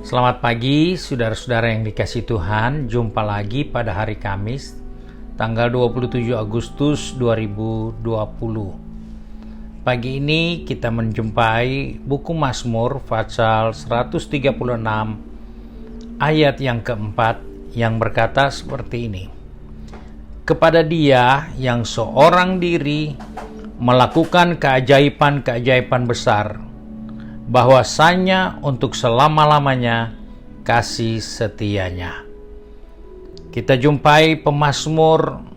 Selamat pagi saudara-saudara yang dikasihi Tuhan. Jumpa lagi pada hari Kamis tanggal 27 Agustus 2020. Pagi ini kita menjumpai buku Mazmur pasal 136 ayat yang keempat yang berkata seperti ini. Kepada Dia yang seorang diri melakukan keajaiban-keajaiban besar, bahwasanya untuk selama-lamanya kasih setianya. Kita jumpai pemazmur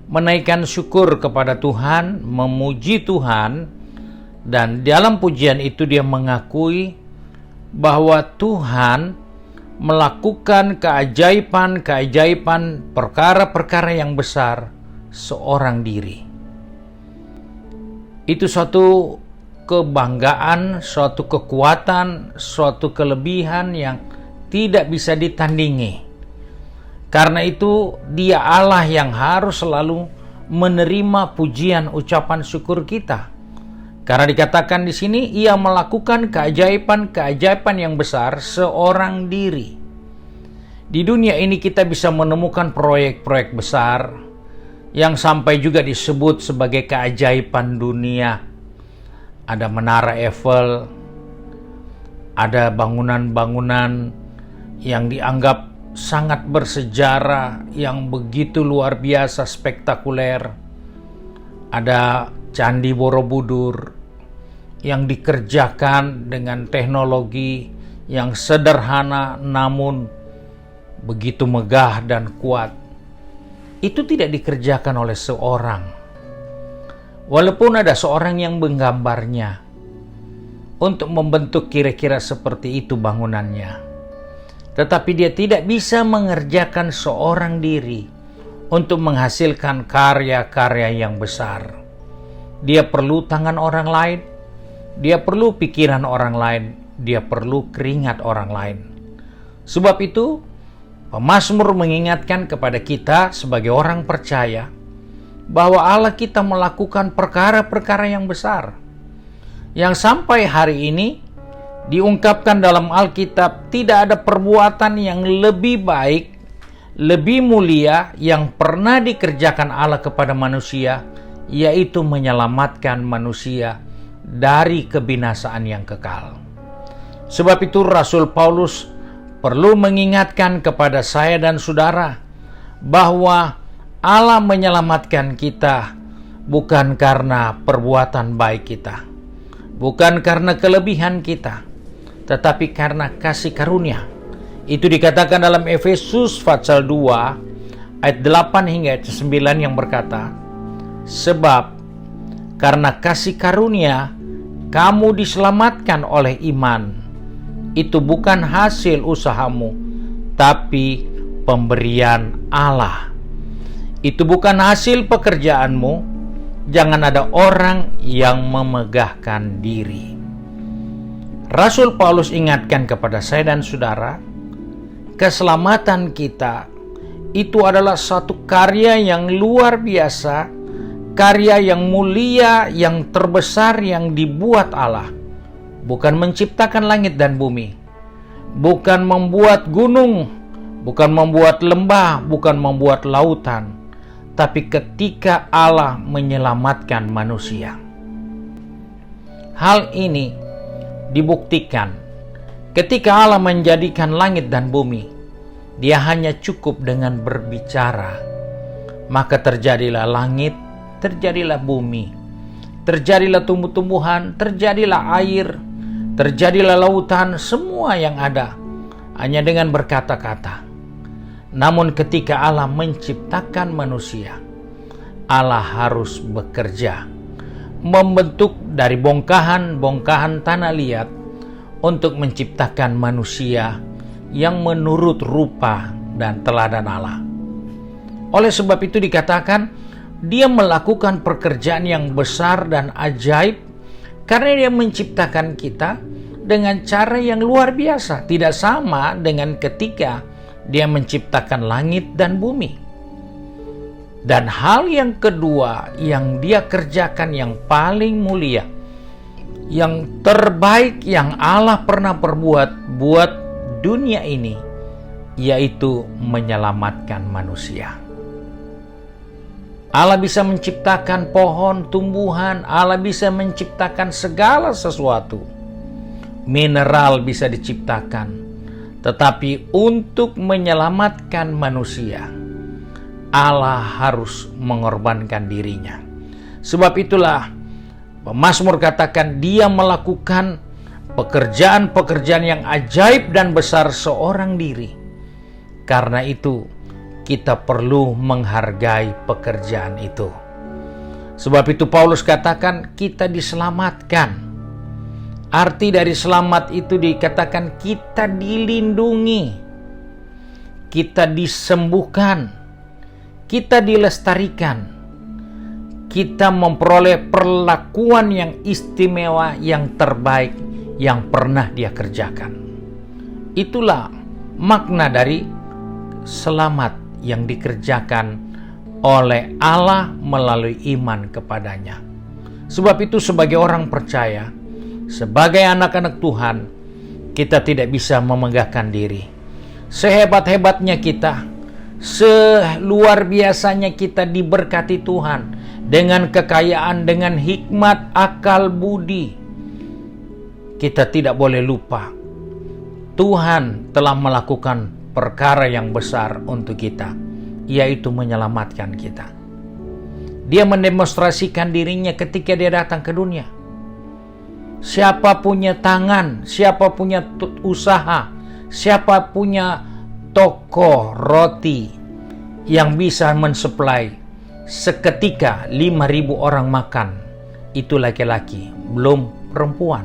menaikkan syukur kepada Tuhan, memuji Tuhan, dan dalam pujian itu dia mengakui bahwa Tuhan melakukan keajaiban-keajaiban, perkara-perkara yang besar seorang diri. Itu suatu kebanggaan, suatu kekuatan, suatu kelebihan yang tidak bisa ditandingi. Karena itu Dia Allah yang harus selalu menerima pujian ucapan syukur kita. Karena dikatakan di sini Ia melakukan keajaiban-keajaiban yang besar seorang diri. Di dunia ini kita bisa menemukan proyek-proyek besar yang sampai juga disebut sebagai keajaiban dunia. Ada menara Eiffel, ada bangunan-bangunan yang dianggap sangat bersejarah, yang begitu luar biasa spektakuler. Ada Candi Borobudur yang dikerjakan dengan teknologi yang sederhana namun begitu megah dan kuat. Itu tidak dikerjakan oleh seorang. Walaupun ada seorang yang menggambarnya untuk membentuk kira-kira seperti itu bangunannya, tetapi dia tidak bisa mengerjakan seorang diri untuk menghasilkan karya-karya yang besar. Dia perlu tangan orang lain, dia perlu pikiran orang lain, dia perlu keringat orang lain. Sebab itu, pemazmur mengingatkan kepada kita sebagai orang percaya bahwa Allah kita melakukan perkara-perkara yang besar yang sampai hari ini diungkapkan dalam Alkitab. Tidak ada perbuatan yang lebih baik, lebih mulia yang pernah dikerjakan Allah kepada manusia, yaitu menyelamatkan manusia dari kebinasaan yang kekal. Sebab itu Rasul Paulus perlu mengingatkan kepada saya dan saudara bahwa Allah menyelamatkan kita bukan karena perbuatan baik kita, bukan karena kelebihan kita, tetapi karena kasih karunia. Itu dikatakan dalam Efesus pasal 2 ayat 8 hingga ayat 9 yang berkata, sebab karena kasih karunia kamu diselamatkan oleh iman. Itu bukan hasil usahamu, tapi pemberian Allah. Itu bukan hasil pekerjaanmu. Jangan ada orang yang memegahkan diri. Rasul Paulus ingatkan kepada saya dan saudara, keselamatan kita itu adalah satu karya yang luar biasa, karya yang mulia, yang terbesar yang dibuat Allah. Bukan menciptakan langit dan bumi, bukan membuat gunung, bukan membuat lembah, bukan membuat lautan, tapi ketika Allah menyelamatkan manusia. Hal ini dibuktikan ketika Allah menjadikan langit dan bumi. Dia hanya cukup dengan berbicara, maka terjadilah langit, terjadilah bumi, terjadilah tumbuh-tumbuhan, terjadilah air, terjadilah lautan, semua yang ada hanya dengan berkata-kata. Namun ketika Allah menciptakan manusia, Allah harus bekerja, membentuk dari bongkahan-bongkahan tanah liat untuk menciptakan manusia yang menurut rupa dan teladan Allah. Oleh sebab itu dikatakan, Dia melakukan pekerjaan yang besar dan ajaib karena Dia menciptakan kita dengan cara yang luar biasa. Tidak sama dengan ketika Dia menciptakan langit dan bumi. Dan hal yang kedua yang Dia kerjakan yang paling mulia, yang terbaik yang Allah pernah perbuat buat dunia ini, yaitu menyelamatkan manusia. Allah bisa menciptakan pohon, tumbuhan, Allah bisa menciptakan segala sesuatu. Mineral bisa diciptakan, tetapi untuk menyelamatkan manusia, Allah harus mengorbankan dirinya. Sebab itulah pemazmur katakan dia melakukan pekerjaan-pekerjaan yang ajaib dan besar seorang diri. Karena itu kita perlu menghargai pekerjaan itu. Sebab itu Paulus katakan kita diselamatkan. Arti dari selamat itu dikatakan kita dilindungi, kita disembuhkan, kita dilestarikan, kita memperoleh perlakuan yang istimewa, yang terbaik yang pernah dia kerjakan. Itulah makna dari selamat yang dikerjakan oleh Allah melalui iman kepadanya. Sebab itu sebagai orang percaya, sebagai anak-anak Tuhan, kita tidak bisa memegahkan diri. Sehebat-hebatnya kita, seluar biasanya kita diberkati Tuhan dengan kekayaan, dengan hikmat, akal, budi. Kita tidak boleh lupa Tuhan telah melakukan perkara yang besar untuk kita, yaitu menyelamatkan kita. Dia mendemonstrasikan dirinya ketika dia datang ke dunia. Siapa punya tangan, siapa punya usaha, siapa punya toko roti yang bisa mensuplai seketika 5.000 orang makan, itu laki-laki, belum perempuan,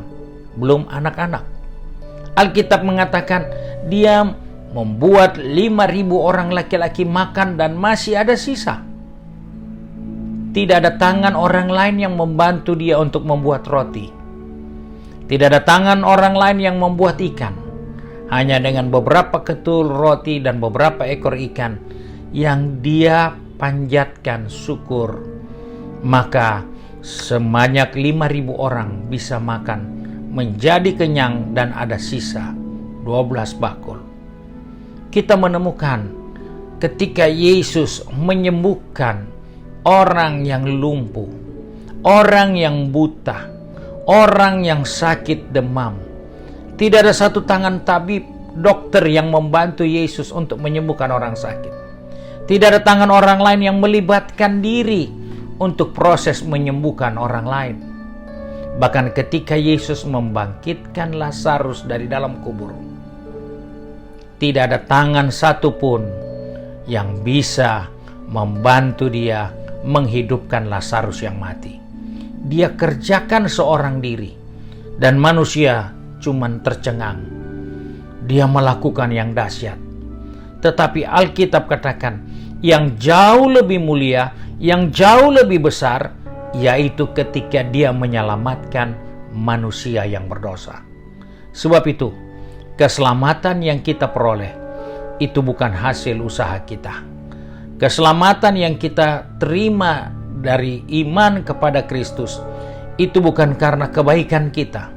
belum anak-anak. Alkitab mengatakan dia membuat 5.000 orang laki-laki makan dan masih ada sisa. Tidak ada tangan orang lain yang membantu dia untuk membuat roti. Tidak ada tangan orang lain yang membuat ikan. Hanya dengan beberapa ketul roti dan beberapa ekor ikan yang dia panjatkan syukur, maka sebanyak 5.000 orang bisa makan, menjadi kenyang dan ada sisa 12 bakul. Kita menemukan ketika Yesus menyembuhkan orang yang lumpuh, orang yang buta, orang yang sakit demam. Tidak ada satu tangan tabib, dokter yang membantu Yesus untuk menyembuhkan orang sakit. Tidak ada tangan orang lain yang melibatkan diri untuk proses menyembuhkan orang lain. Bahkan ketika Yesus membangkitkan Lazarus dari dalam kubur, tidak ada tangan satupun yang bisa membantu dia menghidupkan Lazarus yang mati. Dia kerjakan seorang diri, dan manusia cuman tercengang. Dia melakukan yang dahsyat. Tetapi Alkitab katakan yang jauh lebih mulia, yang jauh lebih besar, yaitu ketika dia menyelamatkan manusia yang berdosa. Sebab itu, keselamatan yang kita peroleh itu bukan hasil usaha kita. Keselamatan yang kita terima dari iman kepada Kristus itu bukan karena kebaikan kita,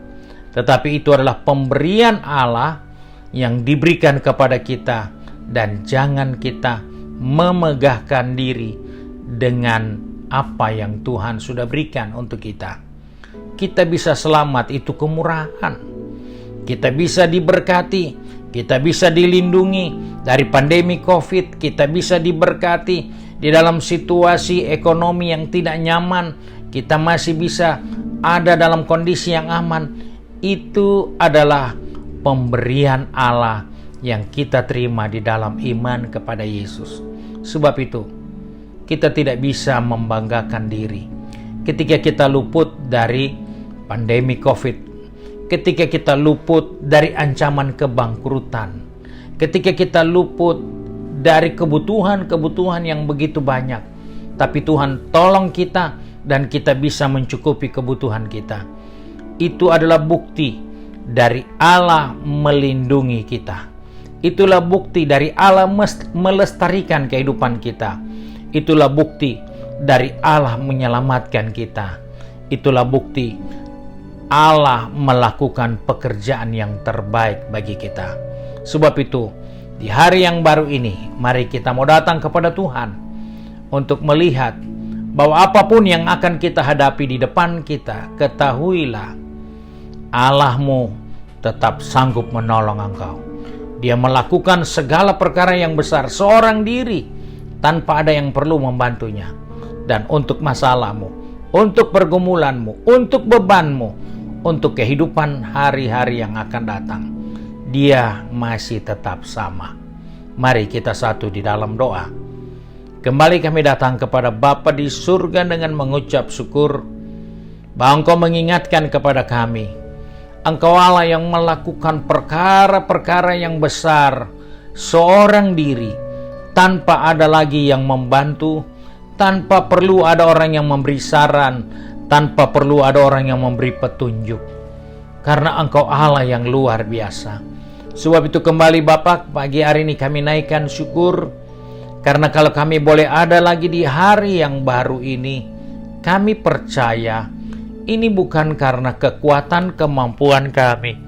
tetapi itu adalah pemberian Allah yang diberikan kepada kita, dan jangan kita memegahkan diri dengan apa yang Tuhan sudah berikan untuk kita. Kita bisa selamat, itu kemurahan. Kita bisa diberkati, kita bisa dilindungi dari pandemi COVID, kita bisa diberkati di dalam situasi ekonomi yang tidak nyaman, kita masih bisa ada dalam kondisi yang aman. Itu adalah pemberian Allah yang kita terima di dalam iman kepada Yesus. Sebab itu, kita tidak bisa membanggakan diri ketika kita luput dari pandemi COVID, ketika kita luput dari ancaman kebangkrutan, ketika kita luput dari kebutuhan-kebutuhan yang begitu banyak, tapi Tuhan tolong kita dan kita bisa mencukupi kebutuhan kita. Itu adalah bukti dari Allah melindungi kita. Itulah bukti dari Allah melestarikan kehidupan kita. Itulah bukti dari Allah menyelamatkan kita. Itulah bukti Allah melakukan pekerjaan yang terbaik bagi kita. Sebab itu, di hari yang baru ini, mari kita mau datang kepada Tuhan untuk melihat bahwa apapun yang akan kita hadapi di depan kita, ketahuilah Allahmu tetap sanggup menolong engkau. Dia melakukan segala perkara yang besar seorang diri tanpa ada yang perlu membantunya. Dan untuk masalahmu, untuk pergumulanmu, untuk bebanmu, untuk kehidupan hari-hari yang akan datang, Dia masih tetap sama. Mari kita satu di dalam doa. Kembali kami datang kepada Bapa di surga dengan mengucap syukur bahwa Engkau mengingatkan kepada kami, Engkau Allah yang melakukan perkara-perkara yang besar seorang diri tanpa ada lagi yang membantu, tanpa perlu ada orang yang memberi saran, tanpa perlu ada orang yang memberi petunjuk. Karena Engkau Allah yang luar biasa. Sebab itu kembali Bapa, pagi hari ini kami naikkan syukur, karena kalau kami boleh ada lagi di hari yang baru ini, kami percaya ini bukan karena kekuatan kemampuan kami,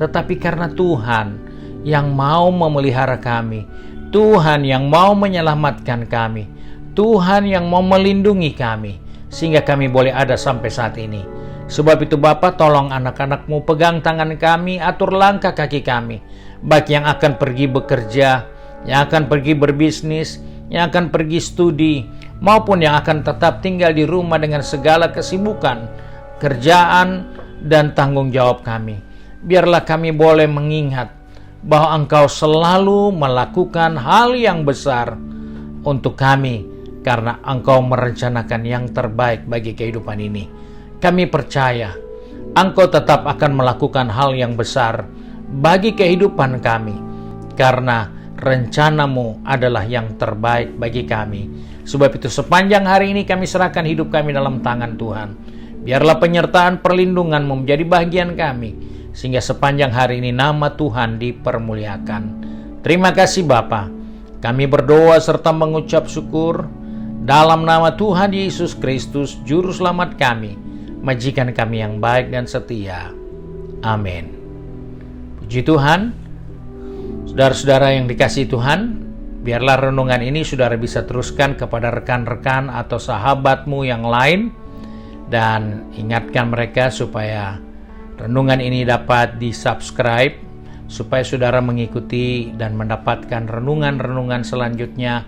tetapi karena Tuhan yang mau memelihara kami, Tuhan yang mau menyelamatkan kami, Tuhan yang mau melindungi kami, sehingga kami boleh ada sampai saat ini. Sebab itu Bapa, tolong anak-anak-Mu pegang tangan kami, atur langkah kaki kami, baik yang akan pergi bekerja, yang akan pergi berbisnis, yang akan pergi studi, maupun yang akan tetap tinggal di rumah dengan segala kesibukan, kerjaan, dan tanggung jawab kami. Biarlah kami boleh mengingat bahwa Engkau selalu melakukan hal yang besar untuk kami, karena Engkau merencanakan yang terbaik bagi kehidupan ini. Kami percaya Engkau tetap akan melakukan hal yang besar bagi kehidupan kami, karena rencana-Mu adalah yang terbaik bagi kami. Sebab itu sepanjang hari ini kami serahkan hidup kami dalam tangan Tuhan. Biarlah penyertaan perlindungan-Mu menjadi bagian kami, sehingga sepanjang hari ini nama Tuhan dipermuliakan. Terima kasih Bapa. Kami berdoa serta mengucap syukur dalam nama Tuhan Yesus Kristus, Juru Selamat kami, majikan kami yang baik dan setia. Amin. Puji Tuhan. Saudara-saudara yang dikasihi Tuhan, biarlah renungan ini saudara bisa teruskan kepada rekan-rekan atau sahabatmu yang lain, dan ingatkan mereka supaya renungan ini dapat di-subscribe, supaya saudara mengikuti dan mendapatkan renungan-renungan selanjutnya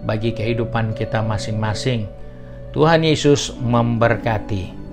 bagi kehidupan kita masing-masing. Tuhan Yesus memberkati.